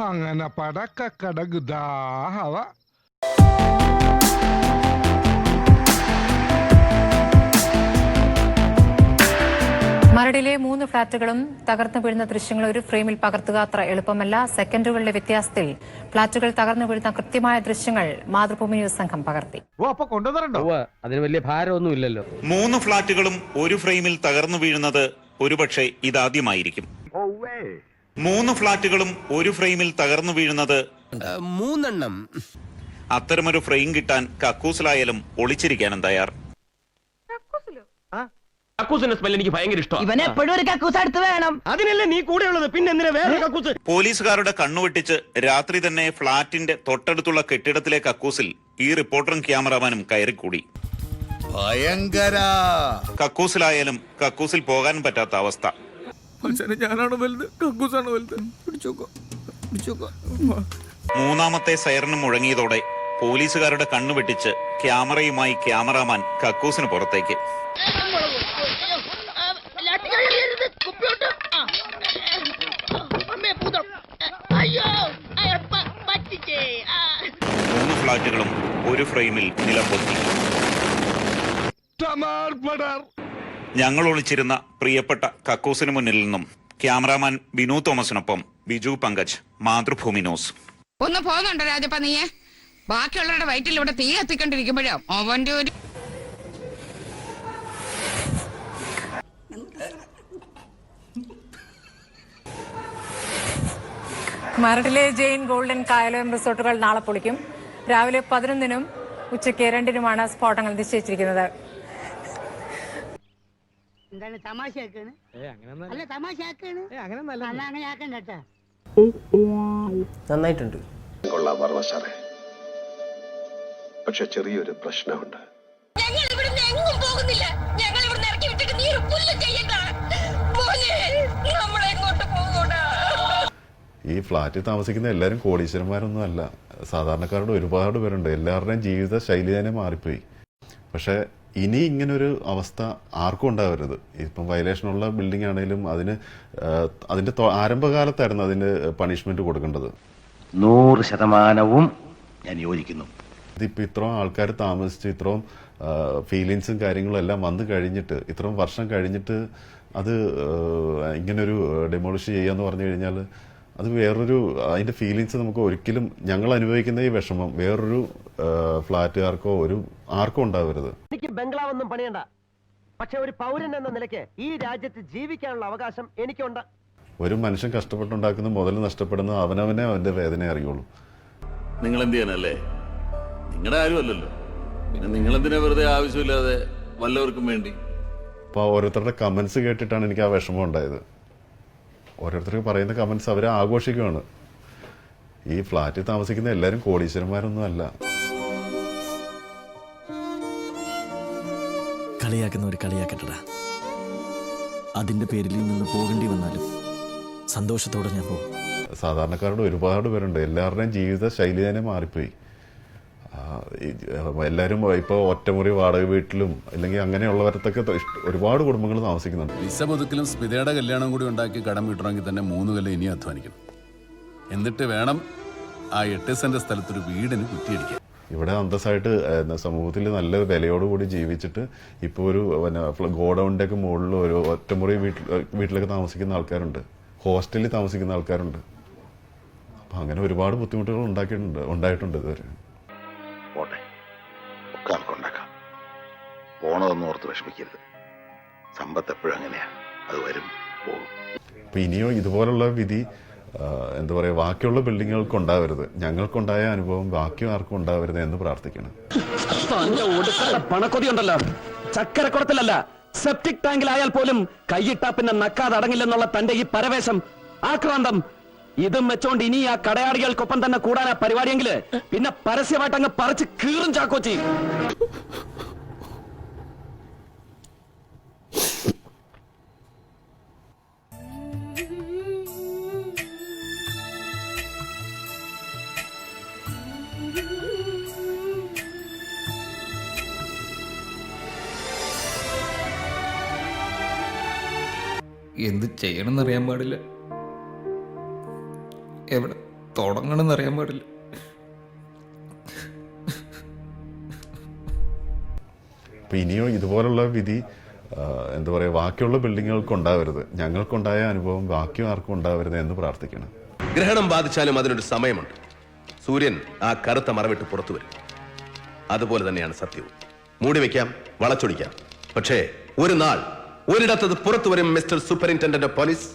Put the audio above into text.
അങ്ങനെ പടക്കടകുദാഹവ. മരടിലെ 3 ഫ്ളാറ്റുകളും തകർന്നു വീഴുന്ന ദൃശ്യങ്ങൾ ഒരു ഫ്രെയിമിൽ പകർത്തുക അത്ര എളുപ്പമല്ല. സെക്കൻഡുകളുടെ വ്യത്യാസത്തിൽ ഫ്ളാറ്റുകൾ തകർന്നു വീഴുന്ന കൃത്യമായ ദൃശ്യങ്ങൾ മാതൃഭൂമി ന്യൂസ് സംഘം പകർത്തി. അതിന് വലിയ ഭാരമൊന്നും ഇല്ലല്ലോ. 3 ഫ്ളാറ്റുകളും ഒരു ഫ്രെയിമിൽ തകർന്നു വീഴുന്നത് ഒരുപക്ഷെ ഇതാദ്യമായിരിക്കും. 3 ഫ്ളാറ്റുകളും ഒരു ഫ്രെയിമിൽ തകർന്നു വീഴുന്നത് 3 അത്തരമൊരു ഫ്രെയിം കിട്ടാൻ കക്കൂസിലായാലും ഒളിച്ചിരിക്കാനും തയ്യാർ. കക്കൂസിന്റെ സ്മെൽ എനിക്ക് ഭയങ്കര ഇഷ്ടമാണ്. ഇവനെ എപ്പോഴും ഒരു കക്കൂസ് അടുത്ത് വേണം. അതിനല്ലേ നീ കൂടെ ഉള്ളത്, പിന്നെ എന്തിനാ വേറെ കക്കൂസ്? പോലീസുകാരുടെ കണ്ണുവെട്ടിച്ച് രാത്രി തന്നെ ഫ്ളാറ്റിന്റെ തൊട്ടടുത്തുള്ള കെട്ടിടത്തിലെ കക്കൂസിൽ ഈ റിപ്പോർട്ടറും ക്യാമറാമാനും കയറിക്കൂടി. ഭയങ്കര കക്കൂസിലായാലും കക്കൂസിൽ പോകാൻ പറ്റാത്ത അവസ്ഥ. മൂന്നാമത്തെ സൈറനും മുഴങ്ങിയതോടെ പോലീസുകാരുടെ കണ്ണുവെട്ടിച്ച് ക്യാമറയുമായി ക്യാമറാമാൻ കക്കൂസിന് പുറത്തേക്ക്. മൂന്ന് ഫ്ളാറ്റുകളും ഒരു ഫ്രെയിമിൽ നിലംപൊത്തി. ഞങ്ങൾ ഒളിച്ചിരുന്ന പ്രിയപ്പെട്ട കക്കൂസിന് മുന്നിൽ നിന്നും ക്യാമറാമാൻ ബിനു തോമസിനൊപ്പം ബിജു പങ്കജ്, മാതൃഭൂമി ന്യൂസ്. ഒന്ന് പോകുന്നുണ്ടോ രാജപ്പ നീയെ? ബാക്കിയുള്ളവരുടെ വയറ്റിൽ ഇവിടെ തീ കത്തിക്കൊണ്ടിരിക്കുമ്പോഴോ അവന്റെ ഒരു മരടിലെ ജെയിൻ ഗോൾഡൻ കായലോയം റിസോർട്ടുകൾ നാളെ പൊളിക്കും. രാവിലെ 11-നും ഉച്ചയ്ക്ക് 2-നുമാണ് സ്ഫോടനങ്ങൾ നിശ്ചയിച്ചിരിക്കുന്നത്. നന്നായിട്ടുണ്ട്. കൊള്ളാൻ പറഞ്ഞ സാറേ, പക്ഷെ ചെറിയൊരു പ്രശ്നമുണ്ട്. ഈ ഫ്ലാറ്റിൽ താമസിക്കുന്ന എല്ലാവരും കോടീശ്വരന്മാരൊന്നും അല്ല, സാധാരണക്കാരുടെ ഒരുപാട് പേരുണ്ട്. എല്ലാവരുടെയും ജീവിത ശൈലി തന്നെ മാറിപ്പോയി. പക്ഷെ ഇനി ഇങ്ങനൊരു അവസ്ഥ ആർക്കും ഉണ്ടാവരുത്. ഇപ്പം വയലേഷനുള്ള ബിൽഡിംഗ് ആണെങ്കിലും അതിന്റെ ആരംഭകാലത്തായിരുന്നു അതിന് പണിഷ്മെന്റ് കൊടുക്കേണ്ടത്. 100% ഞാൻ യോജിക്കുന്നു. ഇതിപ്പോൾ ഇത്രയും ആൾക്കാർ താമസിച്ച് ഇത്രയും ഫീലിങ്സും കാര്യങ്ങളും എല്ലാം വന്നു കഴിഞ്ഞിട്ട്, ഇത്രയും വർഷം കഴിഞ്ഞിട്ട് അത് ഇങ്ങനൊരു ഡെമോളിഷ് ചെയ്യാന്ന് പറഞ്ഞു കഴിഞ്ഞാൽ അത് വേറൊരു അതിന്റെ ഫീലിങ്സ് നമുക്ക് ഒരിക്കലും, ഞങ്ങൾ അനുഭവിക്കുന്ന ഈ വിഷമം വേറൊരു ഫ്ലാറ്റുകാർക്കോ ആർക്കും ഉണ്ടാവരുത്. എനിക്ക് ബംഗ്ലാവൊന്നും പണിയണ്ട, പക്ഷെ ഒരു പൗരൻ എന്ന നിലയ്ക്ക് ഈ രാജ്യത്ത് ജീവിക്കാനുള്ള അവകാശം എനിക്കുണ്ട്. ഒരു മനുഷ്യൻ കഷ്ടപ്പെട്ടുണ്ടാക്കുന്ന മുതൽ നഷ്ടപ്പെടുന്ന അവനവനെ അവന്റെ വേദന അറിയുള്ളൂ. നിങ്ങൾ എന്ത് ചെയ്യാനല്ലേ? നിങ്ങളുടെ ആരും അല്ലല്ലോ, പിന്നെ നിങ്ങളെന്തിനാ വെറുതെ ആവശ്യമില്ലാതെ വല്ലവർക്കും വേണ്ടി? അപ്പോൾ ഓരോരുത്തരുടെ കമന്റ്സ് കേട്ടിട്ടാണ് എനിക്ക് ആ വിഷമം ഉണ്ടായത്. ഓരോരുത്തർക്ക് പറയുന്ന കമന്റ്സ് അവരെ ആഘോഷിക്കുകയാണ്. ഈ ഫ്ലാറ്റിൽ താമസിക്കുന്ന എല്ലാവരും കോടീശ്വരന്മാരൊന്നും അല്ല. കളിയാക്കുന്നവർ കളിയാക്കട്ടടാ. അതിന്റെ പേരിൽ നിന്ന് പോകേണ്ടി വന്നാലും സന്തോഷത്തോടെ ഞാൻ പോകും. സാധാരണക്കാരുടെ ഒരുപാട് പേരുണ്ട്. എല്ലാവരുടെയും ജീവിത ശൈലി തന്നെ മാറിപ്പോയി. എല്ലാവരും ഇപ്പോൾ ഒറ്റമുറി വാടക വീട്ടിലും അല്ലെങ്കിൽ അങ്ങനെയുള്ളവരത്തൊക്കെ ഒരുപാട് കുടുംബങ്ങൾ താമസിക്കുന്നുണ്ട്. വിസ പുതുക്കലും സ്മിതയുടെ കല്യാണം കൂടി ഉണ്ടാക്കി കടം വീട്ടണമെങ്കിൽ തന്നെ 3 കൊല്ലം ഇനി അധ്വാനിക്കണം. എന്നിട്ട് വേണം ആ 8 സെന്റ് സ്ഥലത്തൊരു വീടിന് കുറ്റിയടിക്കാൻ. ഇവിടെ അന്തസ്സായിട്ട് സമൂഹത്തിൽ നല്ല വിലയോടുകൂടി ജീവിച്ചിട്ട് ഇപ്പോൾ ഒരു ഗോഡൌണിൻ്റെ ഒക്കെ മുകളിൽ ഒരു ഒറ്റമുറി വീട്ടിലൊക്കെ താമസിക്കുന്ന ആൾക്കാരുണ്ട്, ഹോസ്റ്റലിൽ താമസിക്കുന്ന ആൾക്കാരുണ്ട്. അപ്പം അങ്ങനെ ഒരുപാട് ബുദ്ധിമുട്ടുകൾ ഉണ്ടായിട്ടുണ്ട് ഇതുവരെ. പോട്ടെ, ഒക്കെ ആൾക്കുണ്ടാക്കാം. പോണതൊന്നും ഓർത്ത് വിഷമിക്കരുത്. സമ്പത്ത് എപ്പോഴും അങ്ങനെയാ, അത് വരും പോകും. അപ്പം ഇനിയോ ഇതുപോലുള്ള വിധി എന്താ പറയുക, ബാക്കിയുള്ള ബിൽഡിങ്ങുകൾക്ക് ഉണ്ടാവരുത്. ഞങ്ങൾക്കുണ്ടായ അനുഭവം ബാക്കി ആർക്കും ഉണ്ടാവരുത് എന്ന് പ്രാർത്ഥിക്കണം. പണക്കൊതി ഉണ്ടല്ലോ, ചക്കരക്കുടത്തിലല്ല സെപ്റ്റിക് ടാങ്കിലായാൽ പോലും കൈയിട്ടാ പിന്നെ നക്കാതെ അടങ്ങില്ലെന്നുള്ള തന്റെ ഈ പരവേശം, ആക്രാന്തം, ഇതും വെച്ചോണ്ട് ഇനി ആ കടയാളികൾക്കൊപ്പം തന്നെ കൂടാനാ പരിപാടിയെങ്കില് പിന്നെ പരസ്യമായിട്ട് അങ്ങ് പറിച്ച് കീറും ചാക്കോച്ചി. എന്ത് ചെയ്യണമെന്നറിയാൻ പാടില്ല, എവിടെ തുടങ്ങണമെന്ന് അറിയാൻ പാടില്ല. അപ്പം ഇനിയോ ഇതുപോലുള്ള വിധി എന്താ പറയുക ബാക്കിയുള്ള ബിൽഡിങ്ങുകൾക്ക് ഉണ്ടാവരുത്. ഞങ്ങൾക്കുണ്ടായ അനുഭവം ബാക്കി ആർക്കും ഉണ്ടാവരുത് എന്ന് പ്രാർത്ഥിക്കണം. ഗ്രഹണം ബാധിച്ചാലും അതിനൊരു സമയമുണ്ട്. സൂര്യൻ ആ കറുത്ത മറവിട്ട് പുറത്തു വരും. അതുപോലെ തന്നെയാണ് സത്യവും. മൂടി വെക്കാം, വളച്ചൊടിക്കാം, പക്ഷേ ഒരു നാൾ ഒരിടത്തത് പുറത്തു വരും. Mister superintendent of police.